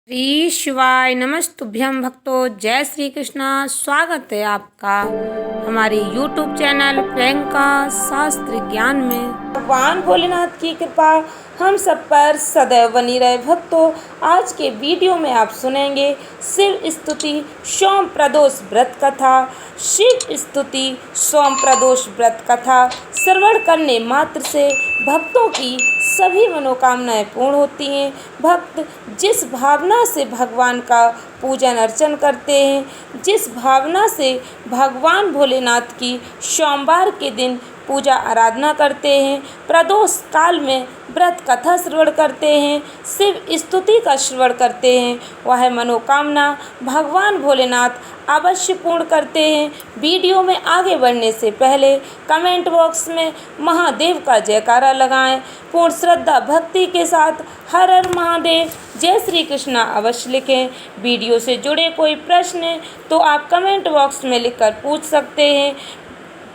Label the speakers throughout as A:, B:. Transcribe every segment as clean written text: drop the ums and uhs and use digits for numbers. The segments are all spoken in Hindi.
A: श्री शिवाय नमस्तुभ्यं भक्तों, जय श्री कृष्णा। स्वागत है आपका हमारे YouTube चैनल प्रियंका शास्त्र ज्ञान में। भगवान भोलेनाथ की कृपा हम सब पर सदैव बनी रहे। भक्तों, आज के वीडियो में आप सुनेंगे शिव स्तुति सोम प्रदोष व्रत कथा। शिव स्तुति सोम प्रदोष व्रत कथा श्रवण करने मात्र से भक्तों की सभी मनोकामनाएं पूर्ण होती हैं। भक्त जिस भावना से भगवान का पूजन अर्चन करते हैं, जिस भावना से भगवान भोलेनाथ की सोमवार के दिन पूजा आराधना करते हैं, प्रदोष काल में व्रत कथा श्रवण करते हैं, शिव स्तुति का श्रवण करते हैं, वह मनोकामना भगवान भोलेनाथ अवश्य पूर्ण करते हैं। वीडियो में आगे बढ़ने से पहले कमेंट बॉक्स में महादेव का जयकारा लगाएं। पूर्ण श्रद्धा भक्ति के साथ हर हर महादेव जय श्री कृष्णा अवश्य लिखें। वीडियो से जुड़े कोई प्रश्न है तो आप कमेंट बॉक्स में लिखकर पूछ सकते हैं।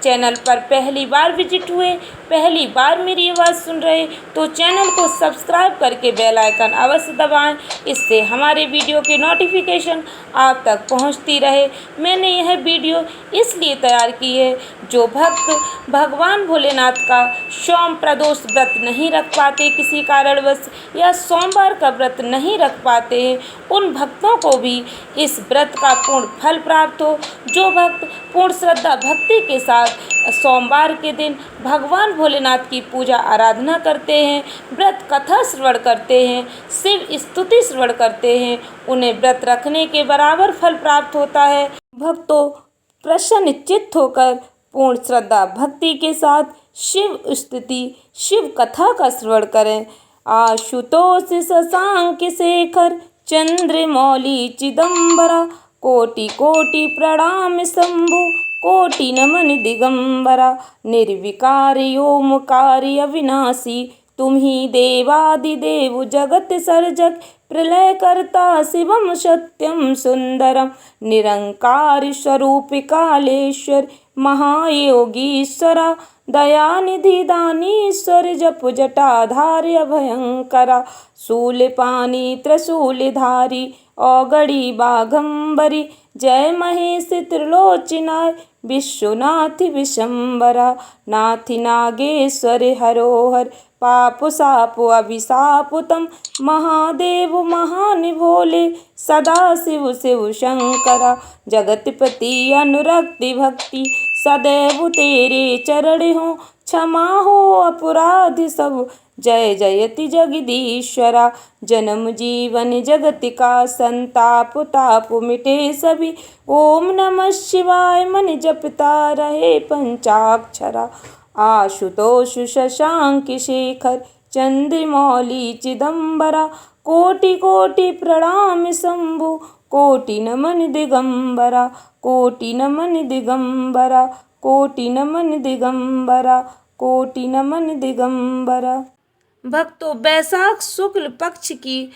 A: चैनल पर पहली बार विजिट हुए, पहली बार मेरी आवाज़ सुन रहे तो चैनल को सब्सक्राइब करके बेल आइकन अवश्य दबाएं। इससे हमारे वीडियो की नोटिफिकेशन आप तक पहुंचती रहे। मैंने यह वीडियो इसलिए तैयार की है, जो भक्त भगवान भोलेनाथ का सोम प्रदोष व्रत नहीं रख पाते किसी कारणवश, या सोमवार का व्रत नहीं रख पाते हैं, उन भक्तों को भी इस व्रत का पूर्ण फल प्राप्त हो। जो भक्त पूर्ण श्रद्धा भक्ति के साथ सोमवार के दिन भगवान भोलेनाथ की पूजा आराधना करते हैं, व्रत कथा श्रवण करते हैं, शिव स्तुति श्रवण करते हैं, उन्हें व्रत रखने के बराबर फल प्राप्त होता है। भक्तों, प्रसन्न चित्त होकर पूर्ण श्रद्धा भक्ति के साथ शिव स्तुति शिव कथा का श्रवण करें। आशुतोष शशांक शेखर चंद्रमौली चिदंबरा, कोटि कोटि प्रणाम शंभु कोटि नमन दिगंबरा, निर्विकार ओमकारी अविनाशी, तुम ही देवादिदेव जगत सर्जक, प्रलय कर्ता शिवम सत्यम सुंदरम, निरंकार स्वरूप कालेश्वर महायोगीश्वरा, दयानिधि दानीश्वर जप जटाधार्य अभयंकरा, शूलपाणि त्रिशूलधारी औगड़ी बाघंबरी, जय महेश त्रिलोचनाय विश्वनाथ विशंबरा, नाथि नागेश्वर हरोहर, पाप साप अभिशाप तम, महादेव महान भोले सदा शिव शिव शंकरा, जगतपति अनुरक्ति भक्ति सदैव तेरे चरण हो, क्षमा हो अपराध सब जय जयति जगदीश्वरा, जन्म जीवन जगत का संताप ताप मिटे सभी, ओम नमः शिवाय मन जपता रहे पंचाक्षरा। आशुतोष शशांक शेखर चंद्रमौली चिदंबरा, कोटि कोटि प्रणाम शंभु कोटि नमन दिगंबरा, कोटि नमन दिगंबरा, कोटि नमन दिगंबरा, कोटि नमन दिगंबरा। भक्तों, वैशाख शुक्ल पक्ष की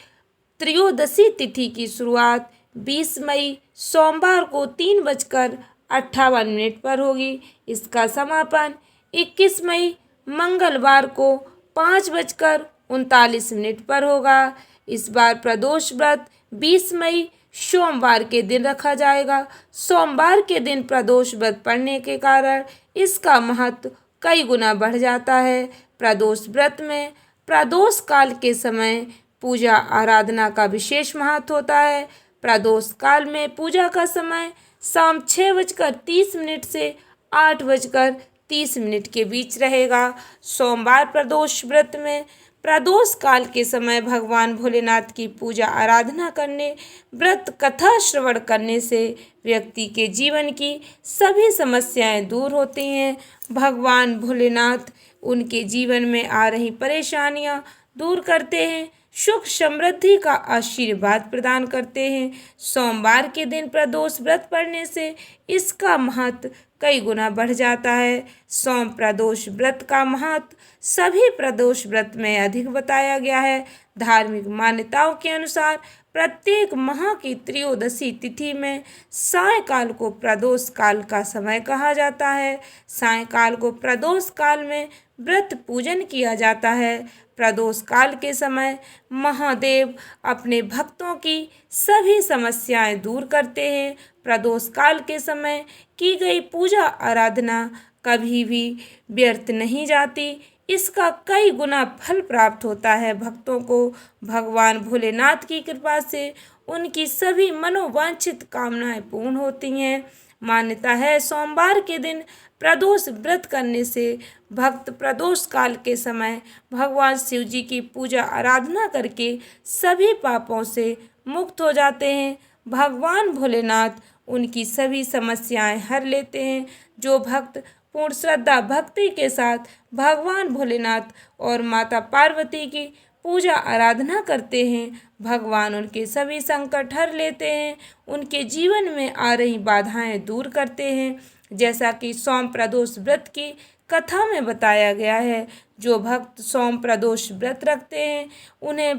A: त्रयोदशी तिथि की शुरुआत 20 मई सोमवार को 3:58 पर होगी। इसका समापन 21 मई मंगलवार को 5:39 पर होगा। इस बार प्रदोष व्रत 20 मई सोमवार के दिन रखा जाएगा। सोमवार के दिन प्रदोष व्रत पड़ने के कारण इसका महत्व कई गुना बढ़ जाता है। प्रदोष व्रत में प्रदोष काल के समय पूजा आराधना का विशेष महत्व होता है। प्रदोष काल में पूजा का समय शाम 6:30 से 8:30 के बीच रहेगा। सोमवार प्रदोष व्रत में प्रदोष काल के समय भगवान भोलेनाथ की पूजा आराधना करने, व्रत कथा श्रवण करने से व्यक्ति के जीवन की सभी समस्याएं दूर होती हैं। भगवान भोलेनाथ उनके जीवन में आ रही परेशानियां दूर करते हैं, सुख समृद्धि का आशीर्वाद प्रदान करते हैं। सोमवार के दिन प्रदोष व्रत पड़ने से इसका महत्व कई गुना बढ़ जाता है। सोम प्रदोष व्रत का महत्व सभी प्रदोष व्रत में अधिक बताया गया है। धार्मिक मान्यताओं के अनुसार प्रत्येक माह की त्रयोदशी तिथि में सायंकाल को प्रदोष काल का समय कहा जाता है। सायंकाल को प्रदोष काल में व्रत पूजन किया जाता है। प्रदोष काल के समय महादेव अपने भक्तों की सभी समस्याएं दूर करते हैं। प्रदोष काल के समय की गई पूजा आराधना कभी भी व्यर्थ नहीं जाती। इसका कई गुना फल प्राप्त होता है। भक्तों को भगवान भोलेनाथ की कृपा से उनकी सभी मनोवांछित कामनाएं पूर्ण होती हैं। मान्यता है सोमवार के दिन प्रदोष व्रत करने से भक्त प्रदोष काल के समय भगवान शिव जी की पूजा आराधना करके सभी पापों से मुक्त हो जाते हैं। भगवान भोलेनाथ उनकी सभी समस्याएं हर लेते हैं। जो भक्त पूर्ण श्रद्धा भक्ति के साथ भगवान भोलेनाथ और माता पार्वती की पूजा आराधना करते हैं, भगवान उनके सभी संकट हर लेते हैं, उनके जीवन में आ रही बाधाएं दूर करते हैं। जैसा कि सोम प्रदोष व्रत की कथा में बताया गया है, जो भक्त सोम प्रदोष व्रत रखते हैं उन्हें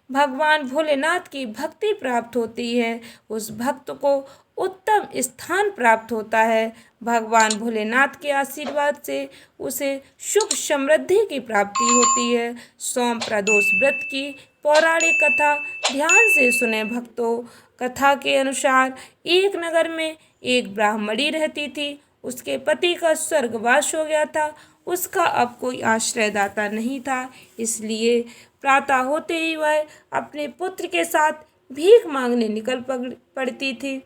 A: भगवान भोलेनाथ की भक्ति प्राप्त होती है। उस भक्त को उत्तम स्थान प्राप्त होता है। भगवान भोलेनाथ के आशीर्वाद से उसे सुख समृद्धि की प्राप्ति होती है। सोम प्रदोष व्रत की पौराणिक कथा ध्यान से सुने भक्तों। कथा के अनुसार एक नगर में एक ब्राह्मणी रहती थी। उसके पति का स्वर्गवास हो गया था। उसका अब कोई आश्रयदाता नहीं था, इसलिए प्रातः होते ही वह अपने पुत्र के साथ भीख मांगने निकल पड़ती थी।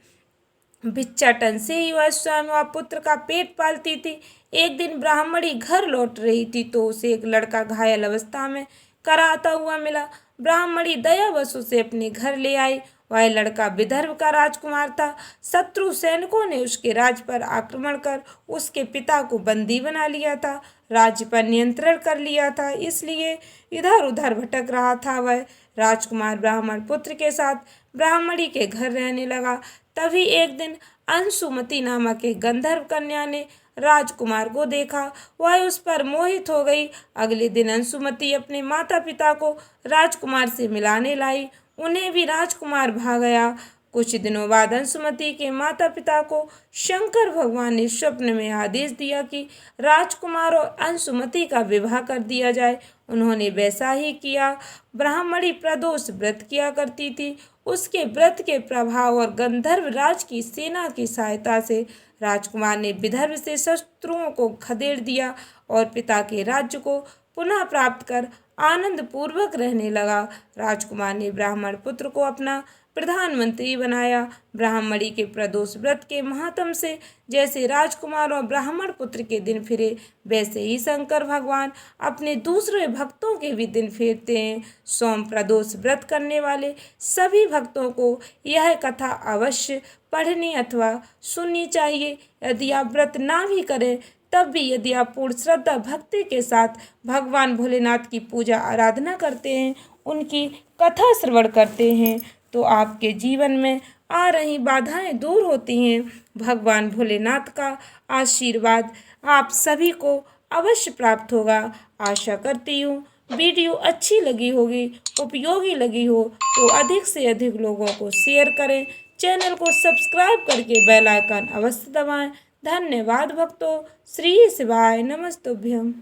A: भिक्षाटन से ही वह स्वयं व पुत्र का पेट पालती थी। एक दिन ब्राह्मणी घर लौट रही थी तो उसे एक लड़का घायल अवस्था में कराता हुआ मिला। ब्राह्मणी दयावश उसे अपने घर ले आई। वह लड़का विदर्भ का राजकुमार था। शत्रु सैनिकों ने उसके राज्य पर आक्रमण कर उसके पिता को बंदी बना लिया था, राज्य पर नियंत्रण कर लिया था, इसलिए इधर उधर भटक रहा था। वह राजकुमार ब्राह्मण पुत्र के साथ ब्राह्मणी के घर रहने लगा। तभी एक दिन अंशुमती नामक एक गंधर्व कन्या ने राजकुमार को देखा। वह उस पर मोहित हो गई। अगले दिन अंशुमती अपने माता पिता को राजकुमार से मिलाने लाई। उन्हें भी राजकुमार भा गया। कुछ दिनों बाद अंशुमती के माता पिता को शंकर भगवान ने स्वप्न में आदेश दिया कि राजकुमार और अंशुमती का विवाह कर दिया जाए। उन्होंने वैसा ही किया। ब्राह्मणी प्रदोष व्रत किया करती थी। उसके व्रत के प्रभाव और गंधर्व राज की सेना की सहायता से राजकुमार ने विदर्भ से शत्रुओं को खदेड़ दिया और पिता के राज्य को पुनः प्राप्त कर आनंद पूर्वक रहने लगा। राजकुमार ने ब्राह्मण पुत्र को अपना प्रधानमंत्री बनाया। ब्राह्मणी के प्रदोष व्रत के महात्म से जैसे राजकुमार और ब्राह्मण पुत्र के दिन फिरे, वैसे ही शंकर भगवान अपने दूसरे भक्तों के भी दिन फेरते हैं। सोम प्रदोष व्रत करने वाले सभी भक्तों को यह कथा अवश्य पढ़नी अथवा सुननी चाहिए। यदि आप व्रत ना भी करें तब भी यदि आप पूर्ण श्रद्धा भक्ति के साथ भगवान भोलेनाथ की पूजा आराधना करते हैं, उनकी कथा श्रवण करते हैं, तो आपके जीवन में आ रही बाधाएं दूर होती हैं। भगवान भोलेनाथ का आशीर्वाद आप सभी को अवश्य प्राप्त होगा। आशा करती हूँ वीडियो अच्छी लगी होगी, उपयोगी लगी हो तो अधिक से अधिक लोगों को शेयर करें। चैनल को सब्सक्राइब करके बेल आइकन अवश्य दबाएं। धन्यवाद भक्तों। श्री शिवाय नमस्तुभ्यम।